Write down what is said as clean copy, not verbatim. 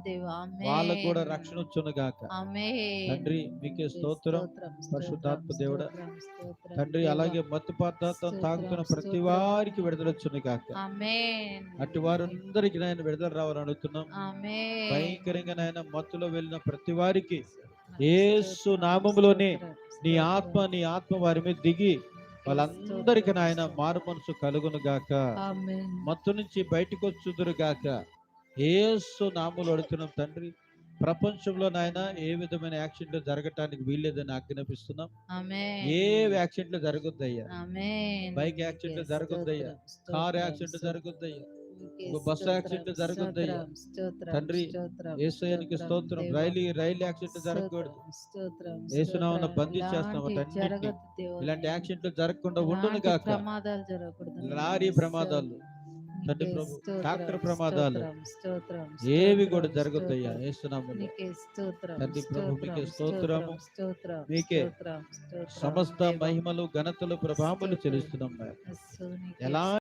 దేవా, వాళ్ళకు కూడా ఆమేన్. రక్షణ వచ్చును గాక. ఆమేన్. తండ్రి మీకే స్తోత్రం, పరిశుద్ధాత్మ దేవుడా. స్తోత్రం తండ్రి దేవా. అలాగే మత్తు పదార్థం తాగుతున్న ప్రతి స్తోత్రం. వారికి విడుదల వచ్చును గాక. ఆమేన్. అట్టి వారందరికి నాయన విడుదల రావాలని అడుగుతున్నాం. ఆమేన్. భయంకరంగా నాయన మత్తులో వెళ్ళిన ప్రతి వారికి యేసు నామములోనే నీ ఆత్మ వారి మీద దిగి వాళ్ళందరికీ నాయన మారు మనసు కలుగును గాక. ఆమేన్. మత్తు నుంచి బయటకు వచ్చుదురు గాక. యేసు నామములో అడుగుతున్నాం తండ్రి. ప్రపంచంలో నాయన ఏ విధమైన యాక్సిడెంట్లు జరగటానికి వీల్లేదని ఆజ్ఞాపిస్తున్నాం. ఆమేన్. ఏ యాక్సిడెంట్లు జరగొద్దయ్యా. ఆమేన్. బైక్ యాక్సిడెంట్లు జరగొద్దయ్యా. కార్ యాక్సిడెంట్లు జరగొద్దయ్యా. బస్సు యాక్సిడెంట్లు జరగొద్దయ్యా. తండ్రి యేసయ్యానికి స్తోత్రం. రైలు యాక్సిడెంట్లు జరగకూడదు. యేసునామమున బంధించేస్తున్నాం వాటన్నిటిని. ఇలాంటి యాక్సిడెంట్లు జరగకుండా ఉండును గాక. ప్రమాదాలు జరగకూడదు. లారీ ప్రమాదాలు, తండ్రి ప్రభు, ట్రాక్టర్ ప్రమాదాలు ఏవి కూడా జరగొద్దయ్యా యేసునామములో. తండ్రి ప్రభు మీకే స్తోత్రము. మీకే సమస్త మహిమలు, ఘనతలు, ప్రభావములు చెల్లిస్తున్నాం. ఎలా